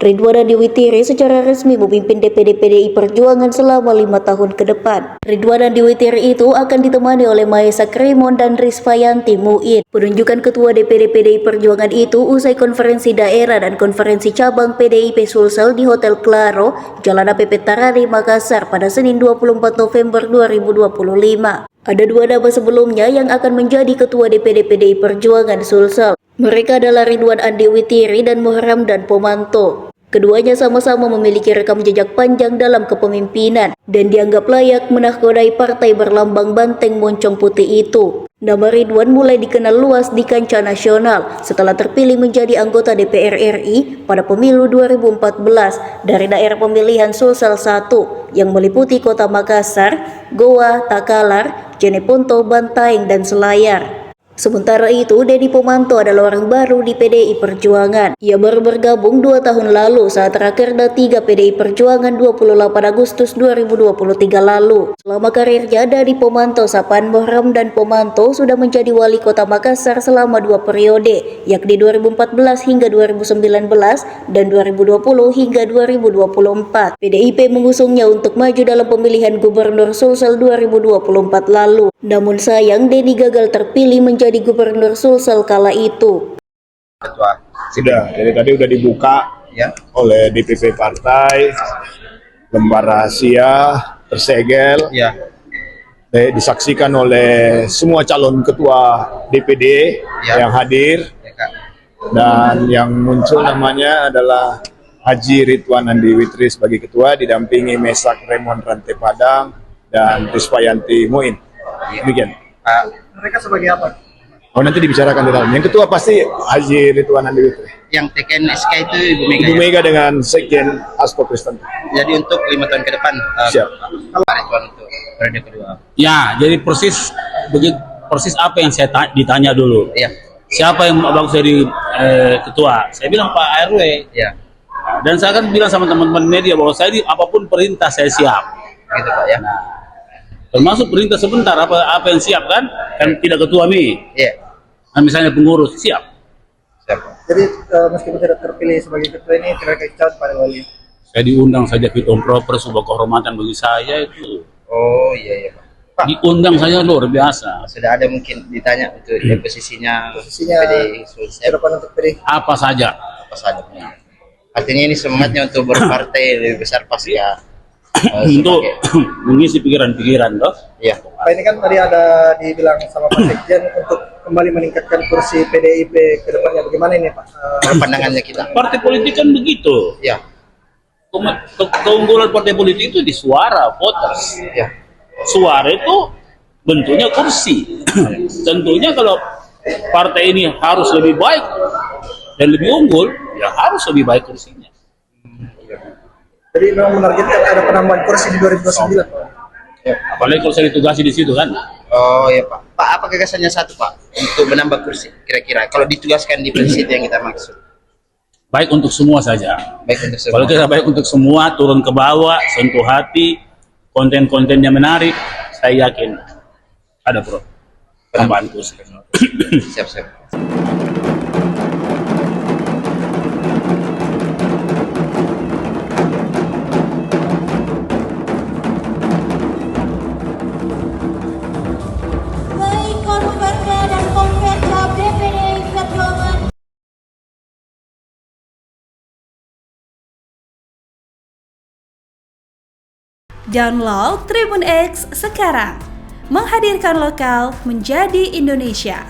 Ridwan Andi Witiri secara resmi memimpin DPD PDI Perjuangan selama 5 tahun ke depan. Ridwan Andi Witiri itu akan ditemani oleh Mahesa Krimon dan Rizvayanti Muid. Penunjukan Ketua DPD PDI Perjuangan itu usai konferensi daerah dan konferensi cabang PDIP Sulsel di Hotel Claro, Jalan APP Tarani, Makassar pada Senin 24 November 2025. Ada dua nama sebelumnya yang akan menjadi Ketua DPD PDI Perjuangan Sulsel. Mereka adalah Ridwan Andi Witiri dan Muharram dan Pomanto. Keduanya sama-sama memiliki rekam jejak panjang dalam kepemimpinan dan dianggap layak menahkodai partai berlambang banteng moncong putih itu. Nama Ridwan mulai dikenal luas di kancah nasional setelah terpilih menjadi anggota DPR RI pada pemilu 2014 dari daerah pemilihan Sulsel 1 yang meliputi kota Makassar, Goa, Takalar, Jeneponto, Bantaeng, dan Selayar. Sementara itu, Deddy Pomanto adalah orang baru di PDI Perjuangan. Ia baru bergabung 2 tahun lalu saat Rakerda 3 PDI Perjuangan 28 Agustus 2023 lalu. Selama karirnya, Deddy Pomanto, sapaan Muharram dan Pomanto sudah menjadi wali kota Makassar selama 2 periode, yakni 2014 hingga 2019 dan 2020 hingga 2024. PDIP mengusungnya untuk maju dalam pemilihan Gubernur Sulsel 2024 lalu. Namun sayang, Deddy gagal terpilih menjadi Gubernur Sulsel kala itu. Sudah, jadi tadi udah dibuka ya oleh DPP partai, lembar rahasia, tersegel, ya. Disaksikan oleh semua calon ketua DPD ya, yang hadir, ya, dan yang muncul namanya adalah Haji Ridwan Andi Witiri sebagai ketua, didampingi Mahesa Krimon Rantai Padang dan Rizvayanti Muid. Demikian. Mereka sebagai apa? Oh, nanti dibicarakan di dalam. Yang ketua pasti Haji Ridwan Andi Witiri. Yang TKN-SK itu Ibu Mega. Ibu Mega dengan Sekjen Hasto Kristanto. Jadi untuk 5 tahun ke depan. Siap. Ridwan untuk periode kedua. Ya, jadi persis apa yang saya ditanya dulu. Iya. Siapa yang bagus jadi ketua? Saya bilang Pak RW. Iya. Dan saya kan bilang sama teman-teman media bahwa saya apapun perintah saya siap. Gitu Pak ya. Nah, termasuk perintah sebentar apa yang siap kan tidak ketua nih. Iya. Nah, misalnya pengurus siap. Jadi meskipun tidak terpilih sebagai ketua ini tidak kecauan pada wali. Saya diundang saja fit and proper, sebuah kehormatan bagi saya itu. Oh iya iya Pak. Diundang saja luar biasa. Sudah ada mungkin ditanya untuk posisinya PDI Sulsel untuk PDI Apa saja. apa saja. Ya. Artinya ini semangatnya untuk berpartai lebih besar pasti ya. Untuk mengisi pikiran-pikiran toh. Iya. Pak, ini kan tadi ada dibilang sama Pak Sekjen untuk kembali meningkatkan kursi PDIP ke depannya. Bagaimana ini Pak? Pandangannya kita. Partai politik kan begitu. Iya. Keunggulan partai politik itu di suara voters. Iya. Suara itu bentuknya kursi. Tentunya kalau partai ini harus lebih baik dan lebih unggul, ya harus lebih baik kursinya. Jadi memang menargetkan ada penambahan kursi di 2029. Ya. Apalagi kalau saya ditugasi di situ kan. Oh iya Pak. Pak, apa gagasannya satu Pak untuk menambah kursi kira-kira kalau ditugaskan di prinsip yang kita maksud? Baik untuk semua saja. Baik untuk semua. Kalau kita baik untuk semua, turun ke bawah, sentuh hati, konten-kontennya menarik, saya yakin ada tambahan kursi. Siap-siap. Download Tribun X sekarang, menghadirkan lokal menjadi Indonesia.